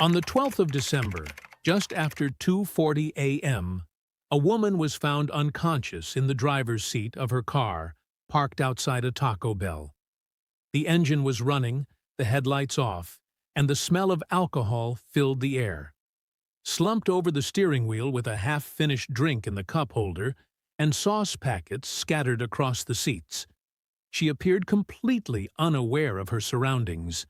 On the 12th of December, just after 2:40 a.m., a woman was found unconscious in the driver's seat of her car, parked outside a Taco Bell. The engine was running, the headlights off, and the smell of alcohol filled the air. Slumped over the steering wheel with a half-finished drink in the cup holder and sauce packets scattered across the seats, she appeared completely unaware of her surroundings.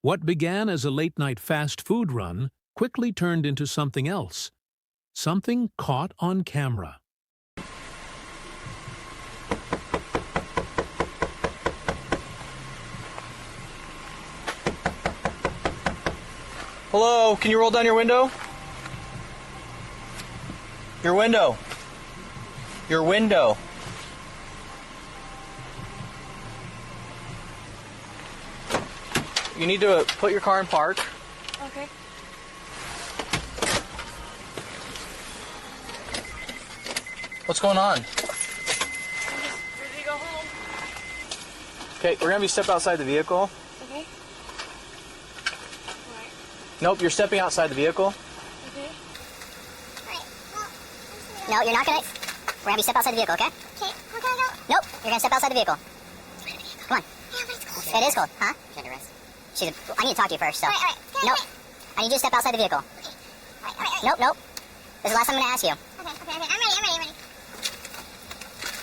What began as a late-night fast food run quickly turned into something else. Something caught on camera. Hello, can you roll down your window? Your window. Your window. You need to put your car in park. Okay. What's going on? I'm just ready to go home. Okay, we're gonna be step outside the vehicle. Okay. Alright. Nope, you're stepping outside the vehicle. Okay. No, you're not gonna. We're gonna be step outside the vehicle, okay? Okay, how can I go? Nope, you're gonna step outside the vehicle. Come on. Yeah, but it's cold. It is cold, huh? I need to talk to you first, so. Alright. Nope. I need you to step outside the vehicle. Alright. Nope. This is the last time I'm gonna ask you. Okay. I'm ready.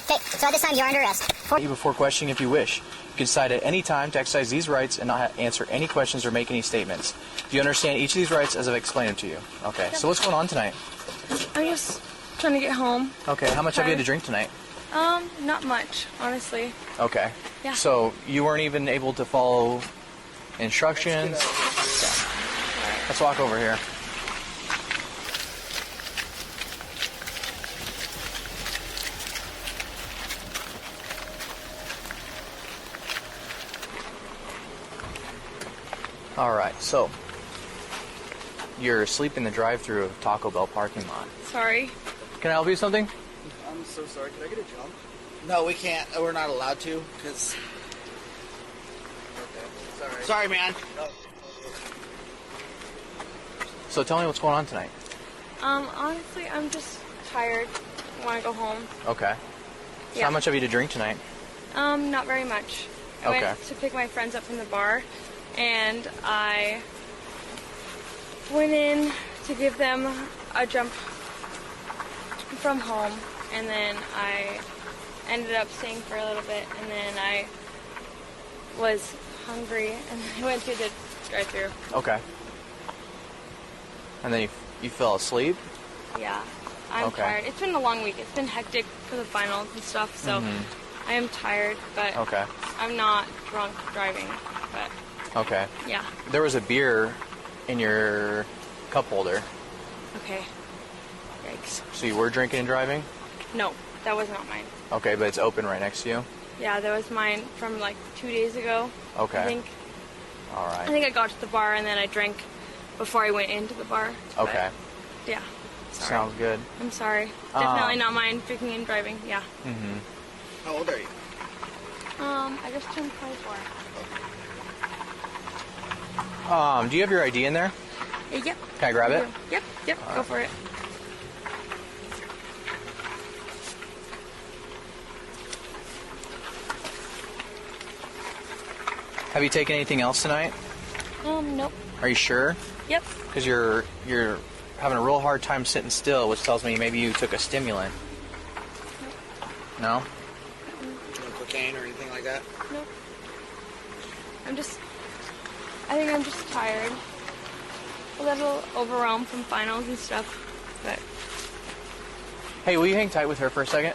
Okay, so at this time you're under arrest. Before questioning if you wish. You can decide at any time to exercise these rights and not answer any questions or make any statements. Do you understand each of these rights as I've explained them to you? Okay, so what's going on tonight? I'm just trying to get home. Okay, how much have you had to drink tonight? Not much, honestly. Okay. Yeah. So you weren't even able to follow instructions? Yeah. Let's walk over here. All right, so you're asleep in the drive-thru of Taco Bell parking lot. Sorry. Can I help you with something? I'm so sorry. Can I get a jump? No, we can't. We're not allowed to, because... Okay, sorry, man. So tell me what's going on tonight. Honestly, I'm just tired. I want to go home. Okay. So Yeah. how much have you to drink tonight? Not very much. I Okay. went to pick my friends up from the bar, and I went in to give them a jump from home, and then I ended up staying for a little bit, and then I was hungry, and I went through the drive-thru. Okay. And then you fell asleep? Yeah, I'm Okay. tired. It's been a long week. It's been hectic for the finals and stuff, so I am tired, but Okay. I'm not drunk driving, but Okay. yeah. There was a beer in your cup holder, Okay. Yikes. so you were drinking and driving? No, that was not mine. Okay, but it's open right next to you? Yeah, that was mine from like 2 days ago. Okay. I All right. think I got to the bar and then I drank before I went into the bar. but Okay. yeah. Sorry. Sounds good. I'm sorry. Definitely not mine drinking and driving. Yeah. How old are you? I just turned 24. Do you have your ID in there? Yep. Can I grab it? Yep. Go for it. Have you taken anything else tonight? Nope. Are you sure? Yep. Because you're having a real hard time sitting still, which tells me maybe you took a stimulant. No? No cocaine or anything like that? Nope. I think I'm just tired. A little overwhelmed from finals and stuff, but Hey, will you hang tight with her for a second?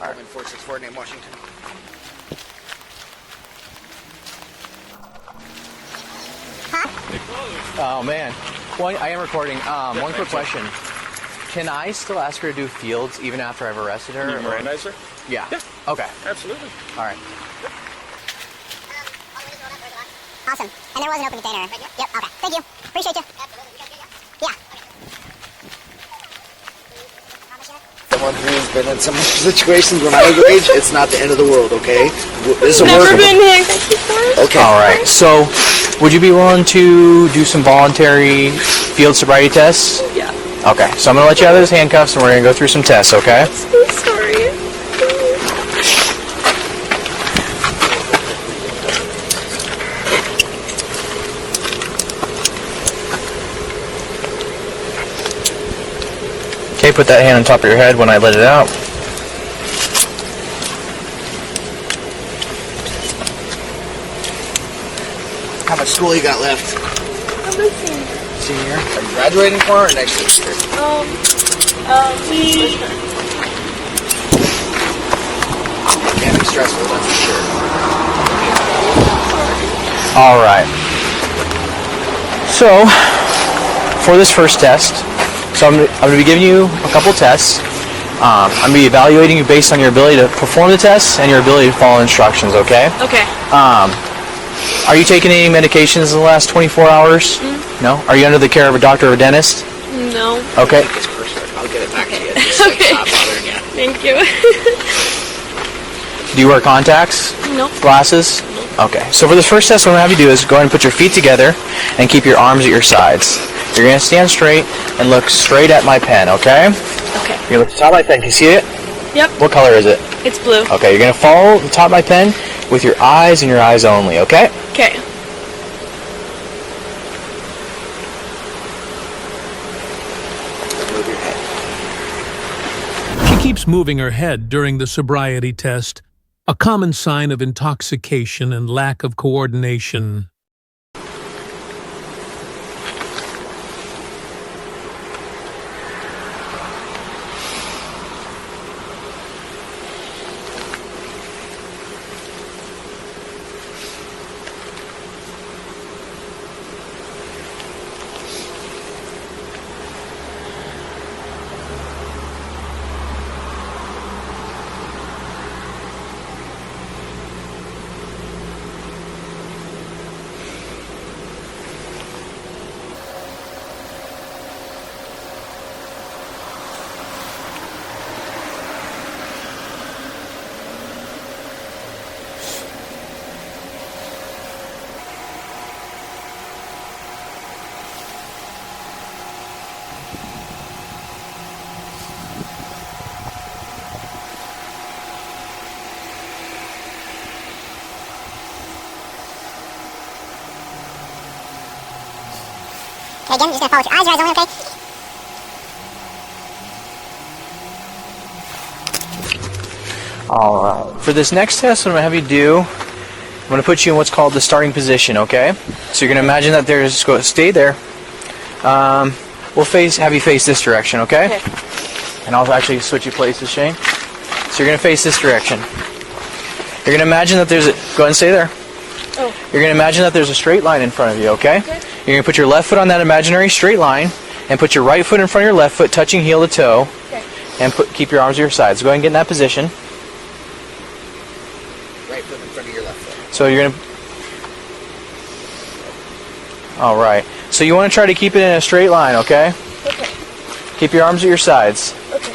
I'm in 464 name Washington. Oh, man. Well, I am recording. One quick question. Can I still ask her to do fields even after I've arrested her? You more nicer? Yeah. Yeah. Okay. Absolutely. All right. Awesome. And there was an open container. Yep, okay. Thank you. Appreciate you. Yeah. Someone who's been in some situations when I was your age, it's not the end of the world, okay? This is a never workable. been handcuffed before. Okay. All right. So Would you be willing to do some voluntary field sobriety tests? Yeah. Okay, so I'm going to let you out of those handcuffs and we're going to go through some tests, okay? I'm so sorry. Okay, put that hand on top of your head when I let it out. How much school you got left? I'm a senior. Senior. Are you graduating for or next semester? Can't be stressful, that's for sure. All right. So, for this first test, I'm going to be giving you a couple tests. I'm going to be evaluating you based on your ability to perform the tests and your ability to follow instructions, okay? Okay. Are you taking any medications in the last 24 hours? No? Are you under the care of a doctor or a dentist? No. Okay. It's perfect. I'll get it back to you. Just Okay. stop bothering you. Thank you. Do you wear contacts? Nope. Glasses? Okay. So for this first test, what I'm going to have you do is go ahead and put your feet together and keep your arms at your sides. You're going to stand straight and look straight at my pen, okay? Okay. You look at the top of my pen. Can you see it? Yep. What color is it? It's blue. Okay, you're going to follow the top of my pen with your eyes and your eyes only, okay? Okay. Move your head. She keeps moving her head during the sobriety test, a common sign of intoxication and lack of coordination. Okay, again, you're just gonna follow with your eyes only, okay? Alright. For this next test, what I'm going to have you do, I'm going to put you in what's called the starting position, okay? So you're going to imagine that there's, go stay there. We'll have you face this direction, okay? Okay. And I'll actually switch you places, Shane. So you're going to face this direction. You're going to imagine that there's a, go ahead and stay there. Oh. You're going to imagine that there's a straight line in front of you, okay? Okay. You're going to put your left foot on that imaginary straight line and put your right foot in front of your left foot, touching heel to toe, Okay. and keep your arms to your sides. Go ahead and get in that position. Right foot in front of your left foot. So you're going to... Alright. So you want to try to keep it in a straight line, okay? Okay. Keep your arms at your sides. Okay.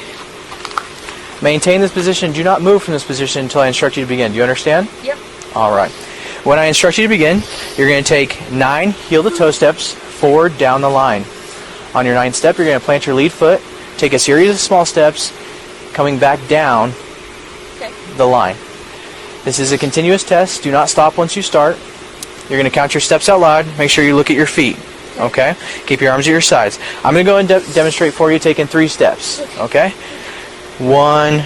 Maintain this position. Do not move from this position until I instruct you to begin. Do you understand? Yep. Alright. When I instruct you to begin, you're going to take 9 heel-to-toe steps forward down the line. On your 9th step, you're going to plant your lead foot, take a series of small steps, coming back down Okay. the line. This is a continuous test. Do not stop once you start. You're going to count your steps out loud. Make sure you look at your feet. Okay? Keep your arms at your sides. I'm going to go and demonstrate for you taking 3 steps. Okay? 1,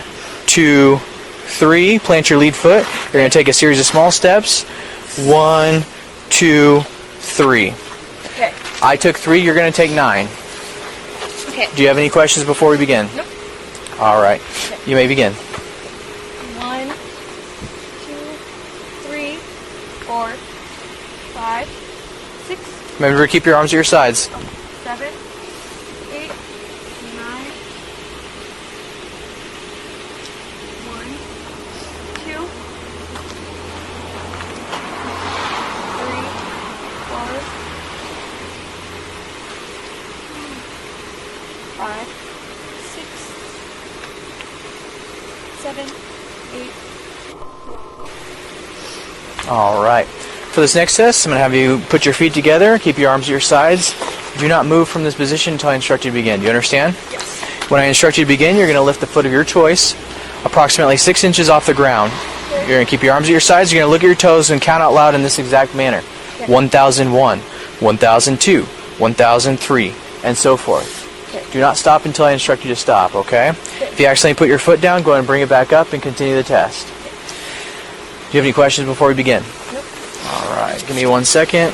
2, 3. Plant your lead foot. You're going to take a series of small steps. 1, 2, 3. Okay. I took 3. You're going to take 9. Okay. Do you have any questions before we begin? Nope. All right. You may begin. 1, 2, 3, 4, 5, 6, Remember to keep your arms at your sides. 7, 8, 9. 1, 2, 3, 4, 5, 6, 7, 8. All right. For this next test, I'm going to have you put your feet together, keep your arms at your sides. Do not move from this position until I instruct you to begin. Do you understand? Yes. When I instruct you to begin, you're going to lift the foot of your choice approximately 6 inches off the ground. You're going to keep your arms at your sides. You're going to look at your toes and count out loud in this exact manner. 1001, 1002, 1003, and so forth. Okay. Do not stop until I instruct you to stop, okay? If you accidentally put your foot down, go ahead and bring it back up and continue the test. Do you have any questions before we begin? Nope. All right, give me 1 second.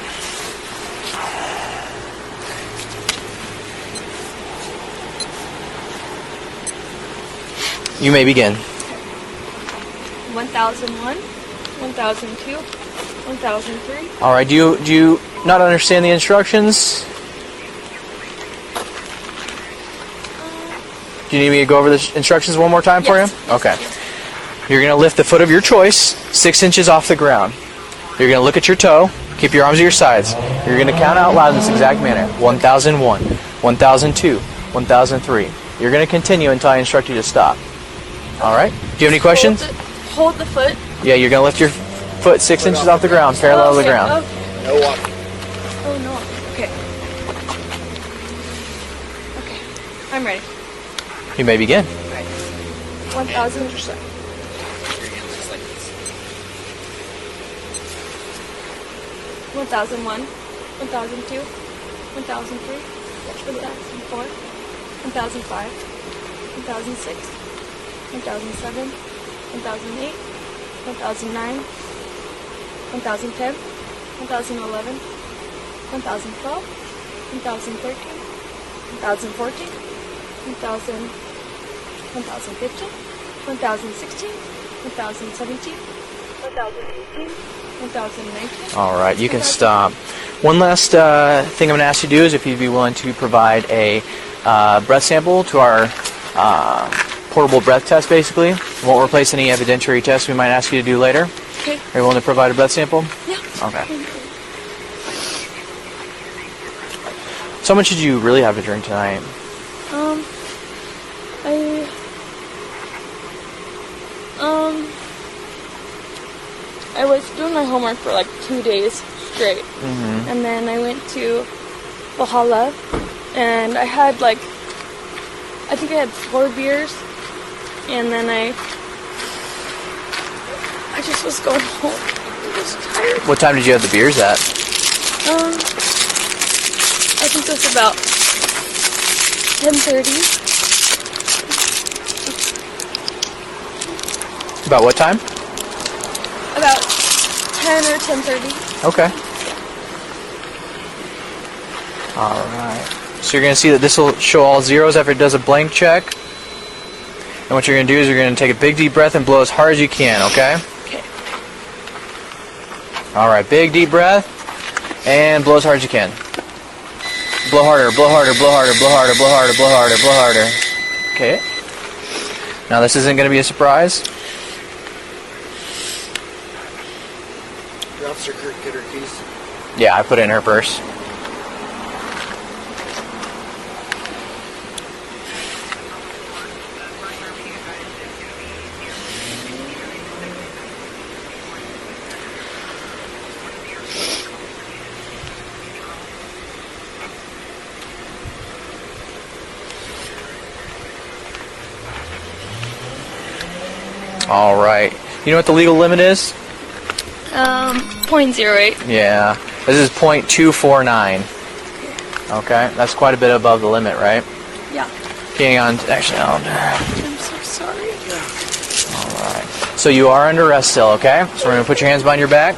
You may begin. 1001, 1002, 1003. All right, do you not understand the instructions? Do you need me to go over the instructions one more time for you? Yes. Okay. You're going to lift the foot of your choice 6 inches off the ground. You're going to look at your toe. Keep your arms at your sides. You're going to count out loud in this exact manner. 1001, 1002, 1003. You're going to continue until I instruct you to stop. All right? Do you have any questions? Hold the foot. Yeah, you're going to lift your foot 6 inches off the ground, parallel to the Okay, ground. okay. No walking. Oh no. Okay. Okay. I'm ready. You may begin. 1000. 1001, 1002, 1003, 1004, 1005, 1006, 1007, 1008, 1009, 1010, 1011, 1012, 1013, 1014, 1000, 1015, 1016, 1017, 1018, 2019. All right, you can stop. One last thing I'm going to ask you to do is if you'd be willing to provide a breath sample to our portable breath test, basically. It won't replace any evidentiary tests we might ask you to do later. Okay. Are you willing to provide a breath sample? Yeah. Okay. So how much did you really have to drink tonight? I was doing my homework for like 2 days straight. Mm-hmm. And then I went to Valhalla and I had I think I had 4 beers, and then I just was going home. I was tired. What time did you have the beers at? I think it was about 10:30. About what time? About 10 or 10:30. Okay. All right. So you're going to see that this will show all zeros after it does a blank check. And what you're going to do is you're going to take a big deep breath and blow as hard as you can, okay? Okay. All right, big deep breath and blow as hard as you can. Blow harder, blow harder, blow harder, blow harder, blow harder, blow harder, blow harder. Okay. Now this isn't going to be a surprise. Did Officer Kirk get her keys? Yeah, I put it in her purse. All right. You know what the legal limit is? 0.08. Yeah. This is .249. Okay. That's quite a bit above the limit, right? Yeah. Hang on. Actually, I'm so sorry. all right. So you are under arrest still, okay? So we're going to put your hands behind your back.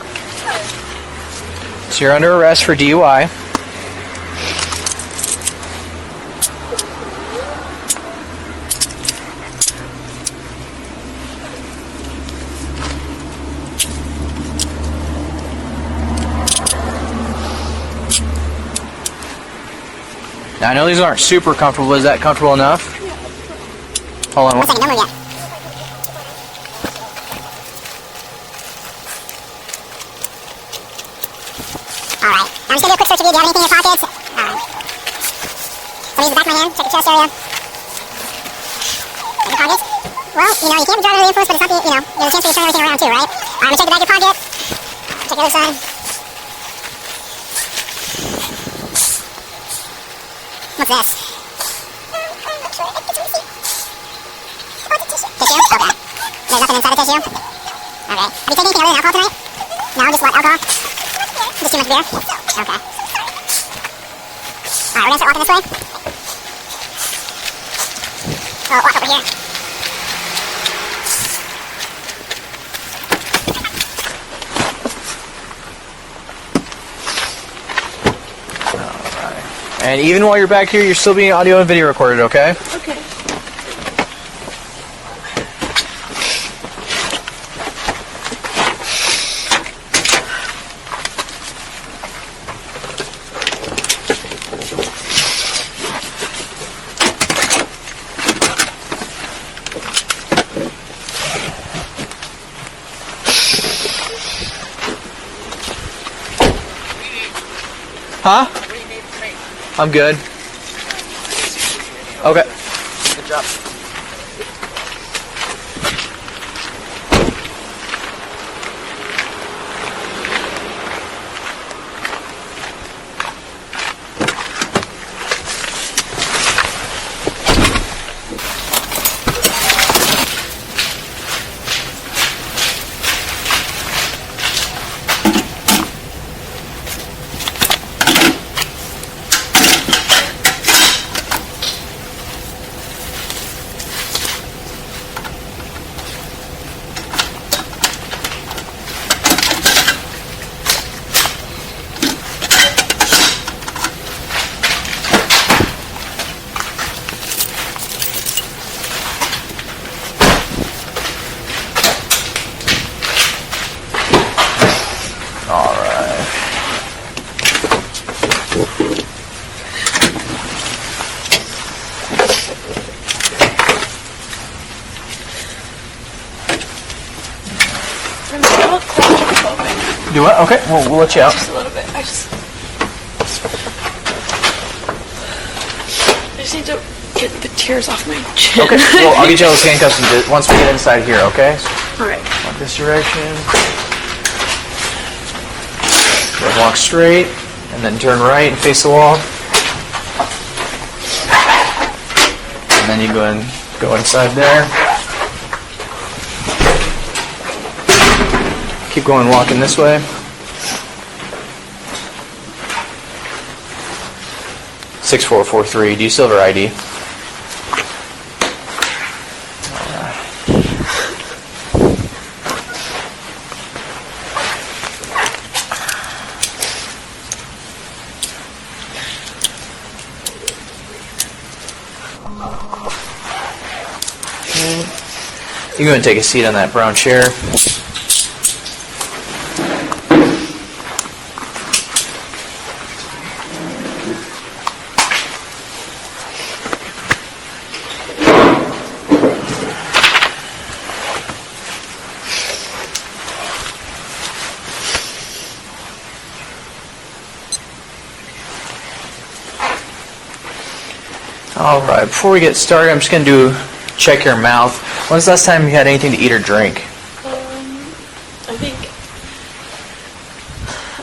So you're under arrest for DUI. Now, I know these aren't super comfortable. Is that comfortable enough? Hold on. 1 second, don't move yet. Alright, I'm just gonna do a quick search of you. Do you have anything in your pockets? Alright. Let me use the back of my hand, check your chest area. Check your pockets. Well, you know, you can't be driving under the influence, but it's not the, you know, there's a chance that you turn everything around too, right? Alright, I'm gonna check the back of your pocket. Check the other side. What's this? I'm not sure. It's a receipt. Oh, it's a tissue. Tissue? Okay. There's nothing inside the tissue? Okay. Have you taken anything other than alcohol tonight? No, just what? Alcohol? Just too much beer? Okay. Alright, we're gonna start walking this way. Oh, walk over here. And even while you're back here, you're still being audio and video recorded, okay? Okay. Huh? I'm good. Okay. Good job. Do what? Okay, we'll let you out. Just a little bit. I just need to get the tears off my chin. Okay, well, I'll get you all those handcuffs once we get inside here, okay? Alright. Walk this direction. Then walk straight, and then turn right and face the wall. And then you go inside there. Keep going, walking this way. $6443. Do you still have her ID? You can go and take a seat on that brown chair. Alright, before we get started, I'm just going to check your mouth. When's the last time you had anything to eat or drink? I think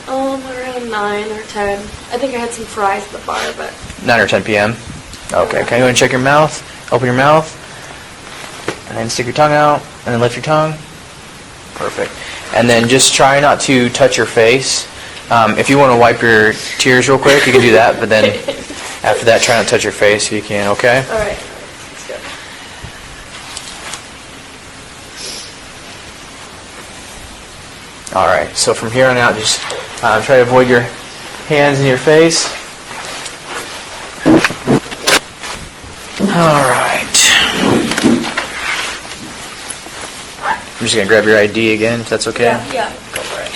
around 9 or 10. I think I had some fries at the bar, but 9 or 10 p.m.? Okay, can you go and check your mouth? Open your mouth. And then stick your tongue out. And then lift your tongue. Perfect. And then just try not to touch your face. If you want to wipe your tears real quick, you can do that. But then after that, try not to touch your face if you can, okay? alright. Let's go. Alright, so from here on out, just try to avoid your hands in your face. Alright. I'm just going to grab your ID again, if that's okay. Yeah. Go for it.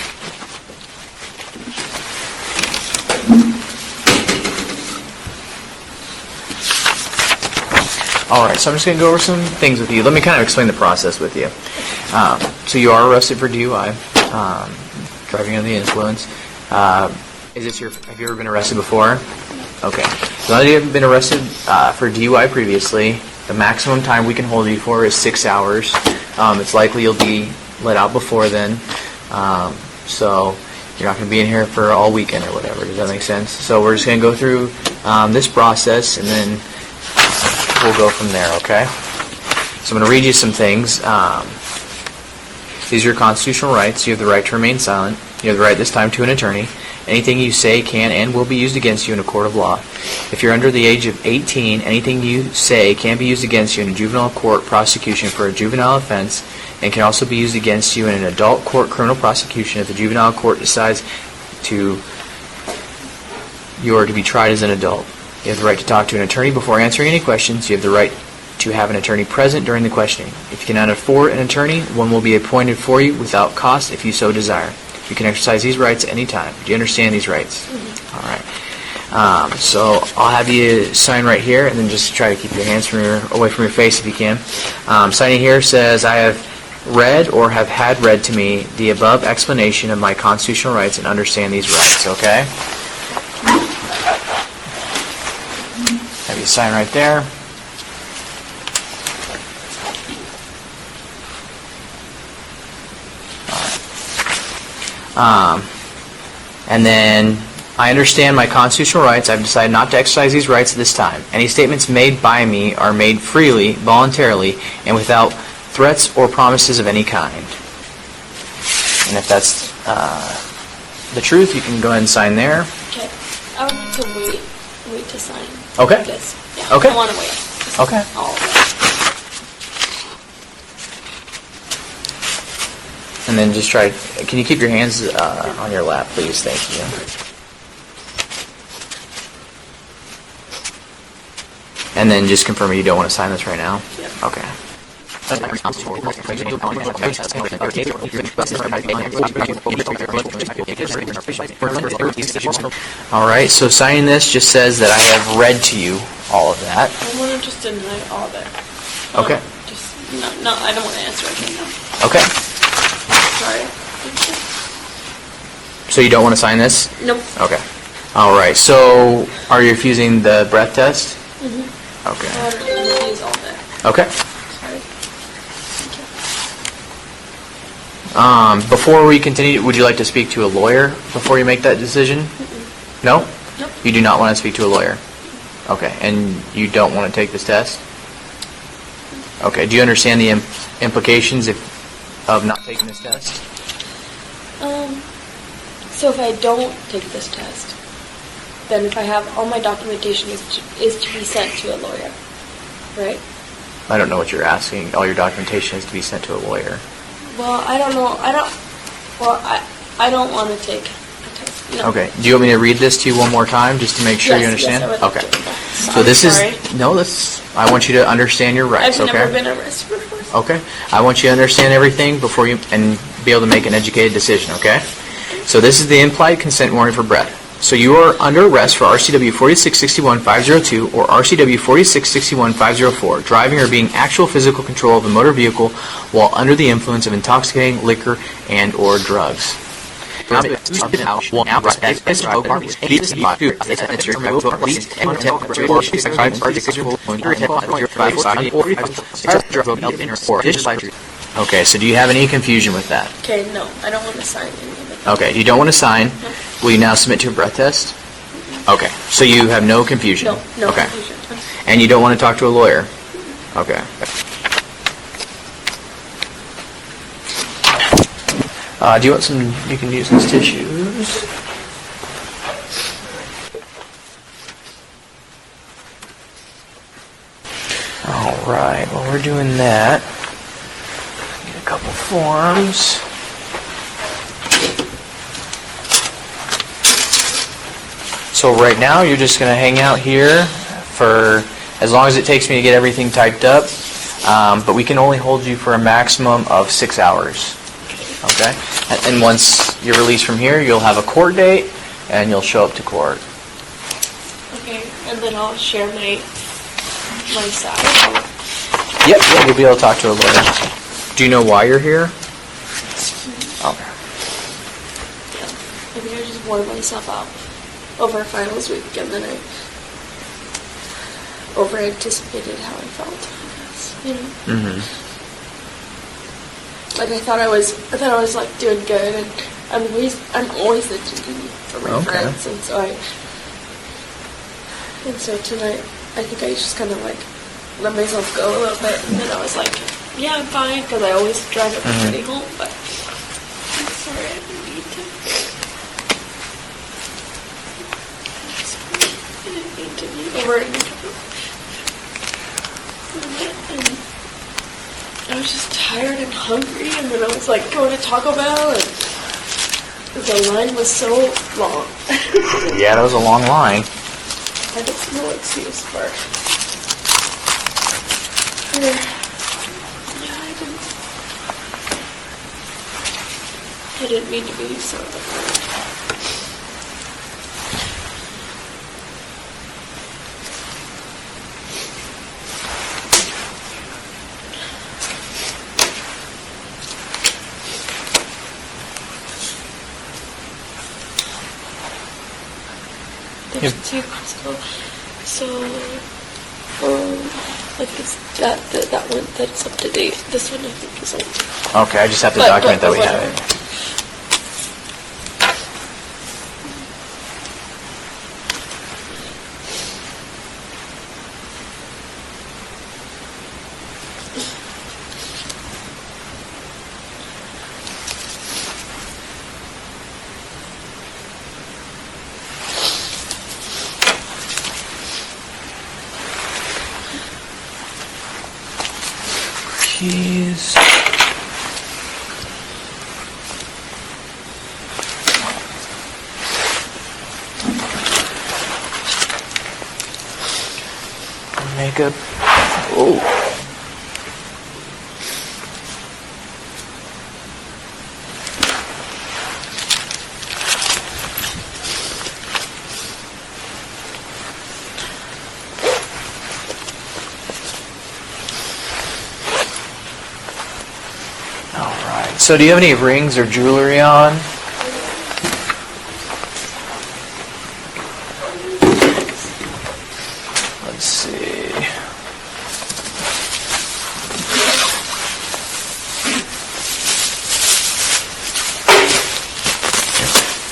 Alright, so I'm just going to go over some things with you. Let me kind of explain the process with you. So you are arrested for DUI, driving under the influence. Have you ever been arrested before? Okay. So now that you haven't been arrested for DUI previously, the maximum time we can hold you for is 6 hours. It's likely you'll be let out before then. So You're not going to be in here for all weekend or whatever. Does that make sense? So we're just going to go through this process, and then we'll go from there, okay? So I'm going to read you some things. These are your constitutional rights. You have the right to remain silent. You have the right this time to an attorney. Anything you say can and will be used against you in a court of law. If you're under the age of 18, anything you say can be used against you in a juvenile court prosecution for a juvenile offense, and can also be used against you in an adult court criminal prosecution if the juvenile court decides you are to be tried as an adult. You have the right to talk to an attorney before answering any questions. You have the right to have an attorney present during the questioning. If you cannot afford an attorney, one will be appointed for you without cost if you so desire. You can exercise these rights at any time. Do you understand these rights? Mm-hmm. All right. So I'll have you sign right here, and then just try to keep your hands away from your face if you can. Signing here says, I have read or have had read to me the above explanation of my constitutional rights and understand these rights, okay? Have you sign right there. And then, I understand my constitutional rights. I've decided not to exercise these rights at this time. Any statements made by me are made freely, voluntarily, and without threats or promises of any kind. And if that's the truth, you can go ahead and sign there. Okay. I would like to wait to sign. Okay. This. Yeah, Okay. I want to wait. Okay. All of it. And then just try, can you keep your hands on your lap, please? Thank you. And then just confirm you don't want to sign this right now? Yep. Okay. All right, so signing this just says that I have read to you all of that. I want to just deny all of it. Okay. Just, no, I don't want to answer anything now. Okay. Sorry. So you don't want to sign this? Nope. Okay. All right, so are you refusing the breath test? Mm-hmm. Okay. I want to refuse all of it. Okay. Sorry. Before we continue, would you like to speak to a lawyer before you make that decision? Mm-mm. No? Nope. You do not want to speak to a lawyer? Okay. And you don't want to take this test? Okay. Do you understand the implications of not taking this test? So if I don't take this test, then if I have all my documentation is to be sent to a lawyer, right? I don't know what you're asking. All your documentation is to be sent to a lawyer. Well, I don't know. I don't want to take a test. No. Okay. Do you want me to read this to you one more time just to make sure you understand? Yes, I would like Okay. to. So this sorry. I want you to understand your rights, I've okay? never been arrested before. Okay. I want you to understand everything before you and be able to make an educated decision, okay? So this is the implied consent warning for Brett. So you are under arrest for RCW 4661-502 or RCW 4661-504, driving or being actual physical control of a motor vehicle while under the influence of intoxicating liquor and or drugs. Okay, so do you have any confusion with that? Okay, no, I don't want to sign any of it. Okay, you don't want to sign. Will you now submit to a breath test? Okay, so you have no confusion? No Okay. confusion. And you don't want to talk to a lawyer? Okay. Do you want some, you can use these tissues. Alright, well we're doing that. Get a couple forms. So right now you're just going to hang out here for as long as it takes me to get everything typed up. But we can only hold you for a maximum of 6 hours. Okay? And once you're released from here, you'll have a court date and you'll show up to court. Okay, and then I'll share my side. Yep, you'll be able to talk to a lawyer. Do you know why you're here? Okay. Yeah, I think I just wore myself out over finals week, and then I over anticipated how I felt, I guess, you know. Mm-hmm. Like I thought I was like doing good, and I'm always the genie for my Okay. friends, and so tonight I think I just kind of like let myself go a little bit, and then I was like, yeah, I'm fine, because I always drive everybody home, but I'm sorry, I didn't mean to. I didn't mean to be overly. And I was just tired and hungry, and then I was like going to Taco Bell, and the line was so long. Yeah, that was a long line. I have no excuse for it. Yeah, I didn't mean to be so. There's two so like this that one that's up to date. This one I think is old. Okay, I just have to But- document that we whatever. have it. Keys. Makeup. Oh. Alright, so do you have any rings or jewelry on? Let's see.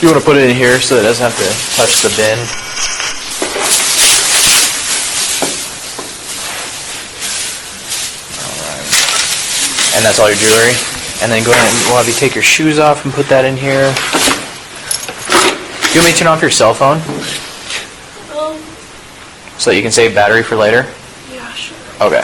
You want to put it in here so it doesn't have to touch the bin? And that's all your jewelry. And then go ahead and we'll have you take your shoes off and put that in here. Do you want me to turn off your cell phone so that you can save battery for later? Yeah, sure. Okay.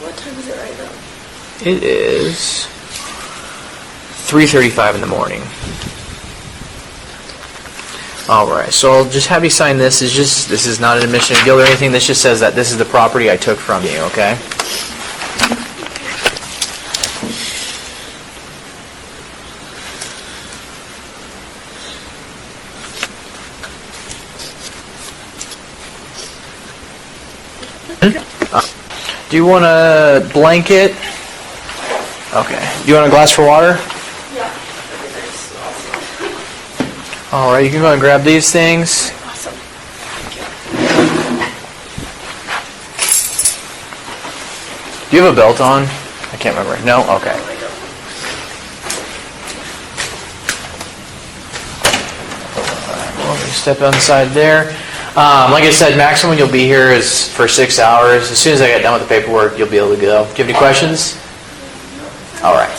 What time is it right now? It is 3:35 in the morning. Alright, so I'll just have you sign this. This is not an admission of guilt or anything. This just says that this is the property I took from you, okay? Do you want a blanket? Okay. Do you want a glass for water? Yeah. Alright, you can go and grab these things. Awesome. Do you have a belt on? I can't remember. No? Okay. Well, you step inside there. Like I said, maximum you'll be here is for 6 hours. As soon as I get done with the paperwork, you'll be able to go. Do you have any questions? All right.